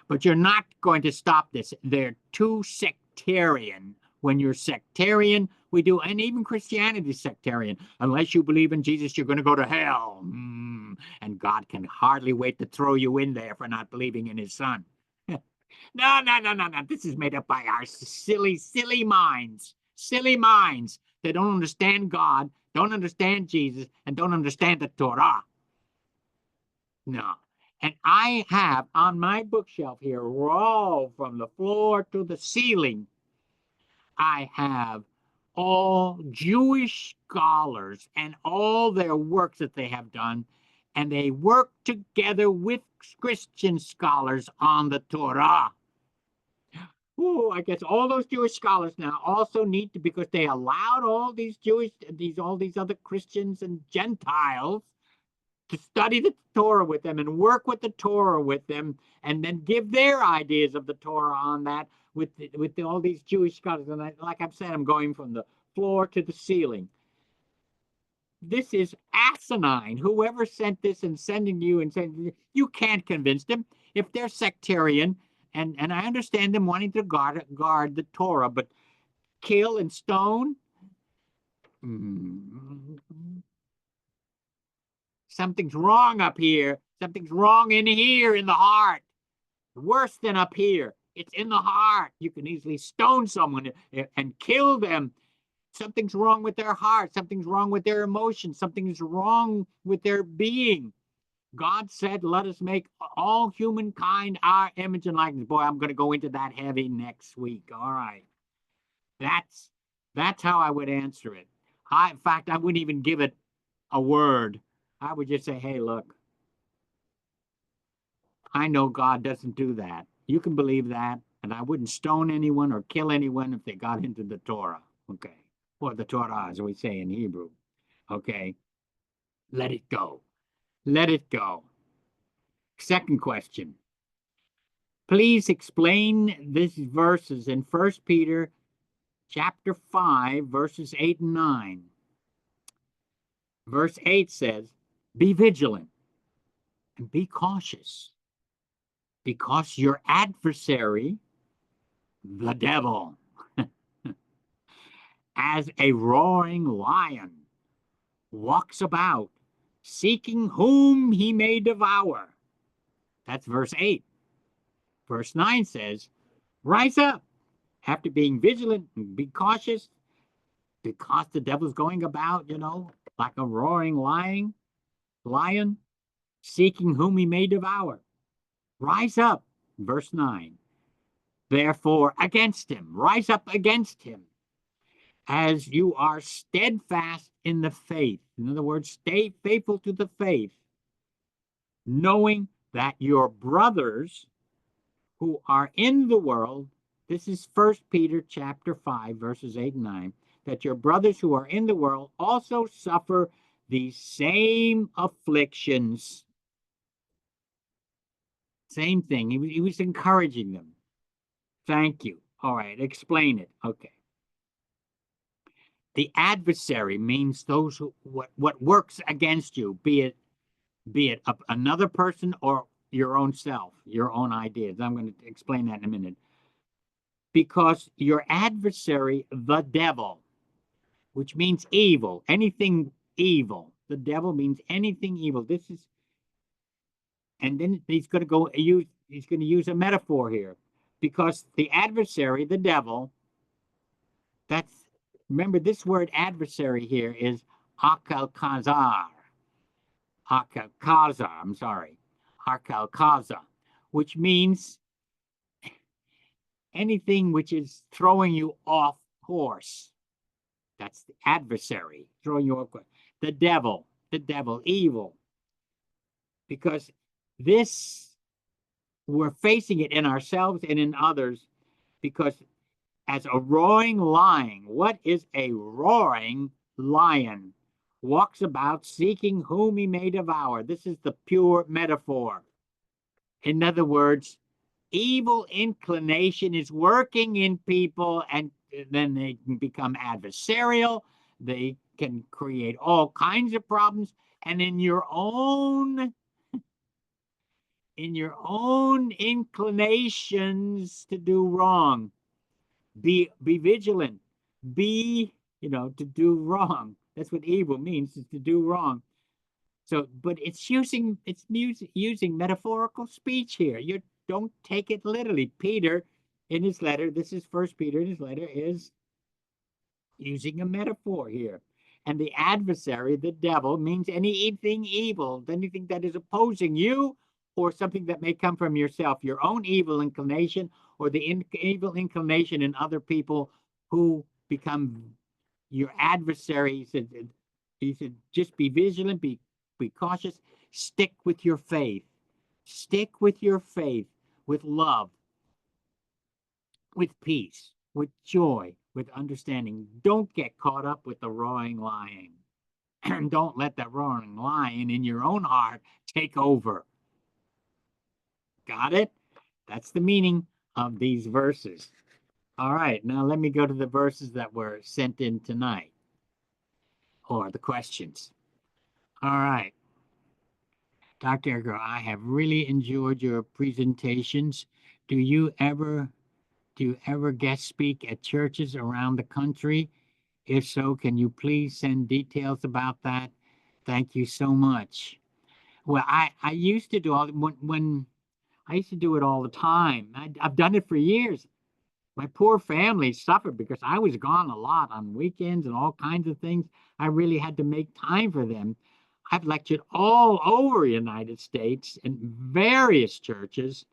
but you're not going to stop this. They're too sectarian. When you're sectarian, we do, and even Christianity is sectarian. Unless you believe in Jesus, you're going to go to hell. And God can hardly wait to throw you in there for not believing in his son. No. This is made up by our silly minds. Silly minds that don't understand God, don't understand Jesus, and don't understand the Torah. No. And I have on my bookshelf here, roll from the floor to the ceiling, I have all Jewish scholars and all their works that they have done, and they work together with Christian scholars on the Torah. Oh, I guess all those Jewish scholars now also need to, because they allowed all these all these other Christians and Gentiles to study the Torah with them and work with the Torah with them, and then give their ideas of the Torah on that with all these Jewish scholars. And like I've said, I'm going from the floor to the ceiling. This is asinine. Whoever sent this and sending you and saying you can't convince them if they're sectarian. And I understand them wanting to guard the Torah, but kill and stone. Something's wrong up here. Something's wrong in here, in the heart. Worse than up here. It's in the heart. You can easily stone someone and kill them. Something's wrong with their heart. Something's wrong with their emotions. Something's wrong with their being. God said, let us make all humankind our image and likeness. Boy, I'm going to go into that heavy next week. All right. That's how I would answer it. In fact, I wouldn't even give it a word. I would just say, hey, look, I know God doesn't do that. You can believe that, and I wouldn't stone anyone or kill anyone if they got into the Torah, okay? Or the Torah, as we say in Hebrew, okay? Let it go. Let it go. Second question. Please explain these verses in 1 Peter chapter 5, verses 8 and 9. Verse 8 says, be vigilant and be cautious, because your adversary, the devil, as a roaring lion, walks about, seeking whom he may devour. That's verse 8. Verse 9 says, rise up after being vigilant and be cautious, because the devil's going about, like a roaring lion, seeking whom he may devour. Rise up, verse 9. Therefore, against him, rise up against him, as you are steadfast in the faith. In other words, stay faithful to the faith, knowing that your brothers who are in the world, this is First Peter chapter 5, verses 8 and 9, that your brothers who are in the world also suffer the same afflictions. Same thing. He was encouraging them. Thank you. All right, explain it. Okay. The adversary means those who what works against you, be it another person or your own self, your own ideas. I'm going to explain that in a minute. Because your adversary, the devil, which means evil, anything evil. The devil means anything evil. This is, and then he's going to use a metaphor here, because the adversary, the devil, that's, remember this word adversary here is akalkazar, I'm sorry, akalkaza, which means anything which is throwing you off course. That's the adversary, throwing you off course. The devil, evil. Because this, we're facing it in ourselves and in others, because as a roaring lion, what is a roaring lion? Walks about seeking whom he may devour. This is the pure metaphor. In other words, evil inclination is working in people, and then they can become adversarial. They can create all kinds of problems. And in your own inclinations to do wrong, be vigilant, be, to do wrong. That's what evil means, is to do wrong. So, but it's using metaphorical speech here. You don't take it literally. Peter, in his letter, this is First Peter, in his letter, is using a metaphor here. And the adversary, the devil, means anything evil, anything that is opposing you, or something that may come from yourself, your own evil inclination, or the evil inclination in other people who become your adversary. He said, just be vigilant, be cautious, stick with your faith. Stick with your faith, with love, with peace, with joy, with understanding. Don't get caught up with the roaring lion. And don't let that roaring lion in your own heart take over. Got it? That's the meaning of these verses. All right, now let me go to the verses that were sent in tonight, or the questions. All right. Dr. Errico, I have really enjoyed your presentations. Do you ever guest speak at churches around the country? If so, can you please send details about that? Thank you so much. Well, I used to do when I used to do it all the time. I've done it for years. My poor family suffered because I was gone a lot on weekends and all kinds of things. I really had to make time for them. I've lectured all over the United States in various churches,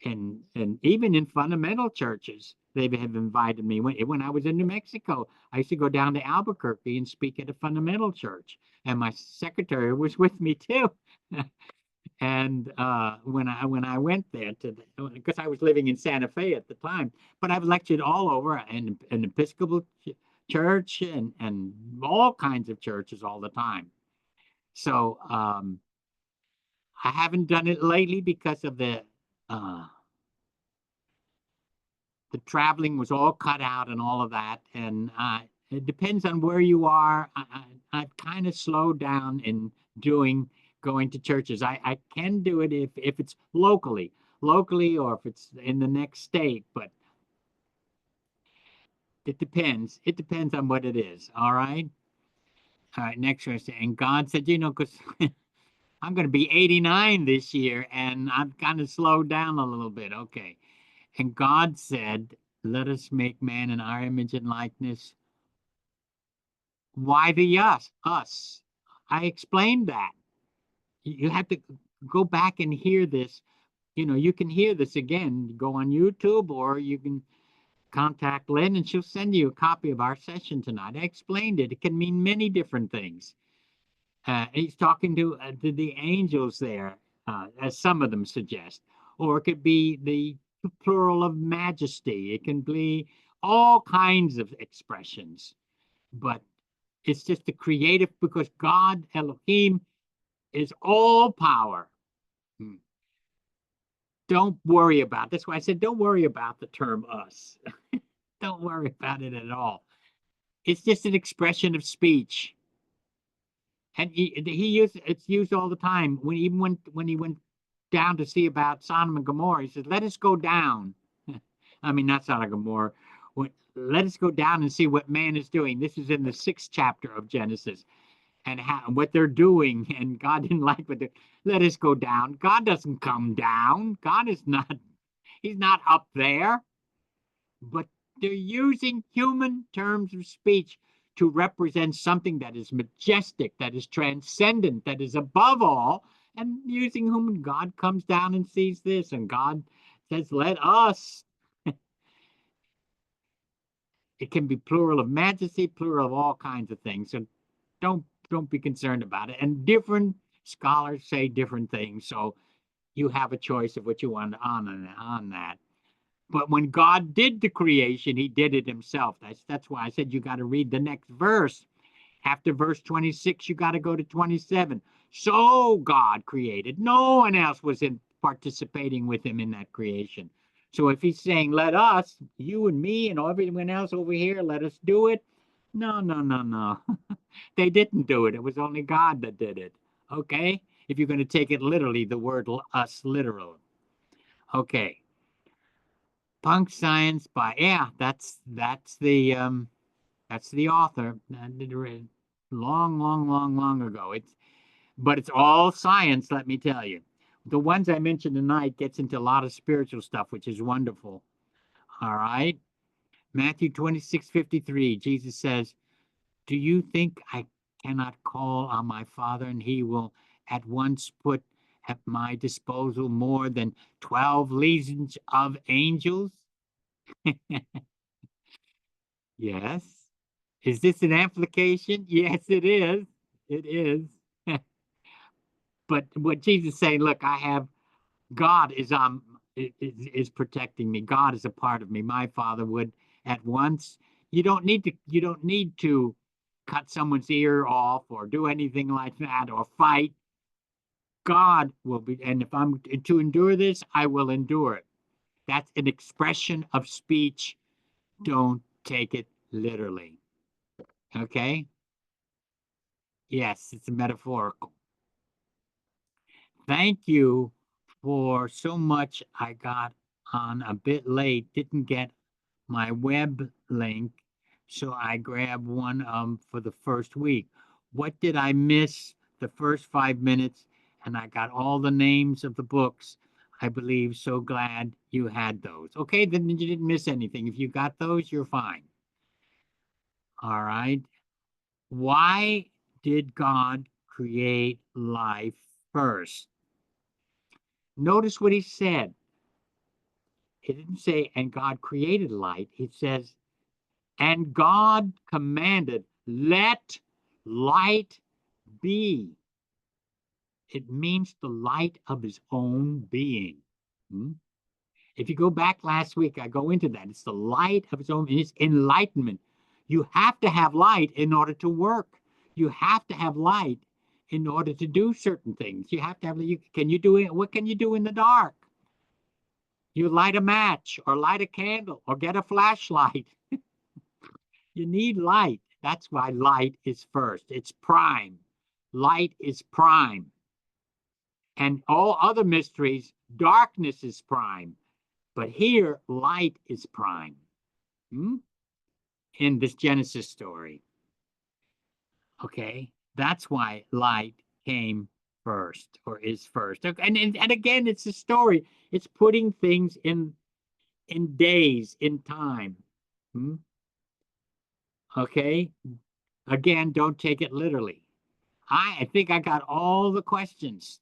and even in fundamental churches. They have invited me. When I was in New Mexico, I used to go down to Albuquerque and speak at a fundamental church, and my secretary was with me too. And when I went there because I was living in Santa Fe at the time, but I've lectured all over in an Episcopal church and all kinds of churches all the time. So I haven't done it lately because of the traveling was all cut out and all of that. And it depends on where you are. I've kind of slowed down in going to churches. I can do it if it's locally, or if it's in the next state, but it depends. It depends on what it is. All right. All right. Next question. And God said, because I'm going to be 89 this year, and I've kind of slowed down a little bit. Okay. And God said, let us make man in our image and likeness. Why the us? I explained that. You have to go back and hear this. You can hear this again. Go on YouTube, or you can contact Lynn and she'll send you a copy of our session tonight. I explained it. It can mean many different things. He's talking to the angels there. as some of them suggest. Or it could be the plural of majesty. It can be all kinds of expressions. But it's just the creative, because God, Elohim, is all power. Hmm. Don't worry about. That's why I said don't worry about the term us. Don't worry about it at all. It's just an expression of speech, and it's used all the time. When he went down to see about Sodom and Gomorrah, he says, "Let us go down." I mean, not Sodom and Gomorrah. Let us go down and see what man is doing. This is in the 6th chapter of Genesis, and what they're doing. And God didn't like what they. Let us go down. God doesn't come down. God is not. He's not up there. But they're using human terms of speech to represent something that is majestic, that is transcendent, that is above all, and using whom God comes down and sees this, and God says, "Let us." It can be plural of majesty, plural of all kinds of things. So don't be concerned about it. And different scholars say different things, so you have a choice of what you want on that. But when God did the creation, he did it himself. That's why I said you got to read the next verse. After verse 26, you got to go to 27. So God created. No one else was participating with him in that creation. So if he's saying, let us, you and me and everyone else over here, let us do it. No, no, no, no. They didn't do it. It was only God that did it. Okay? If you're going to take it literally, the word us literal. Okay. Punk Science by that's the author. Long ago. But it's all science, let me tell you. The ones I mentioned tonight gets into a lot of spiritual stuff, which is wonderful. All right. Matthew 26:53, Jesus says, "Do you think I cannot call on my Father, and he will at once put at my disposal more than 12 legions of angels?" Yes. Is this an application? Yes, it is. It is. But what Jesus is saying, look, I have God is protecting me. God is a part of me. My Father would at once. You don't need to cut someone's ear off or do anything like that or fight. God will be, and if I'm to endure this, I will endure it. That's an expression of speech. Don't take it literally. Okay? Yes, it's a metaphorical. Thank you for so much. I got on a bit late, didn't get my web link, so I grabbed one for the first week. What did I miss the first 5 minutes? And I got all the names of the books. I believe. So glad you had those. Okay, then you didn't miss anything. If you got those, you're fine. All right. Why did God create life first? Notice what he said. He didn't say, and God created light. He says, and God commanded, let light be. It means the light of his own being. Hmm? If you go back last week, I go into that. It's the light of his own, it's enlightenment. You have to have light in order to work. You have to have light in order to do certain things. You have to have, can you do it? What can you do in the dark? You light a match or light a candle or get a flashlight. You need light. That's why light is first. It's prime. Light is prime. And all other mysteries, darkness is prime. But here, light is prime. Hmm? In this Genesis story. Okay? That's why light came first or is first. And again, it's a story. It's putting things in days, in time. Hmm? Okay? Again, don't take it literally. I think I got all the questions.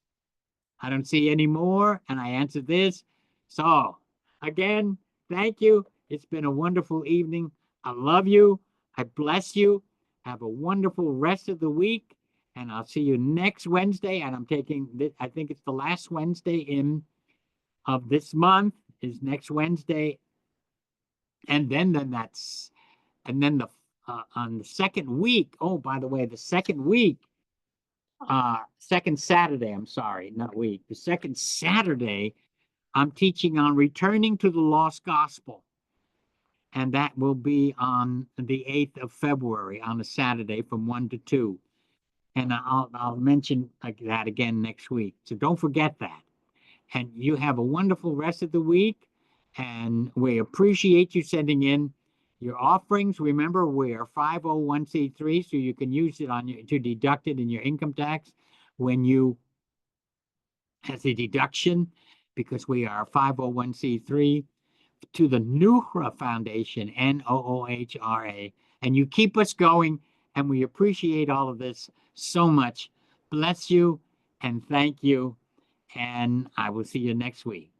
I don't see any more, and I answered this. So, again, thank you. It's been a wonderful evening. I love you. I bless you. Have a wonderful rest of the week, And I'll see you next Wednesday. And I'm taking this, I think it's the last Wednesday in of this month is next Wednesday. And then that's, and then the, on the second week, oh, by the way, the second week, second Saturday, I'm sorry, not week, the second Saturday, I'm teaching on returning to the lost gospel. And that will be on the 8th of February on a Saturday from 1 to 2. And I'll mention that again next week. So don't forget that. And you have a wonderful rest of the week. And we appreciate you sending in your offerings. Remember, we are 501c3, so you can use it on your, to deduct it in your income tax when you, as a deduction, because we are 501c3 to the Noohra Foundation, Noohra. And you keep us going, and we appreciate all of this so much. Bless you and thank you. And I will see you next week.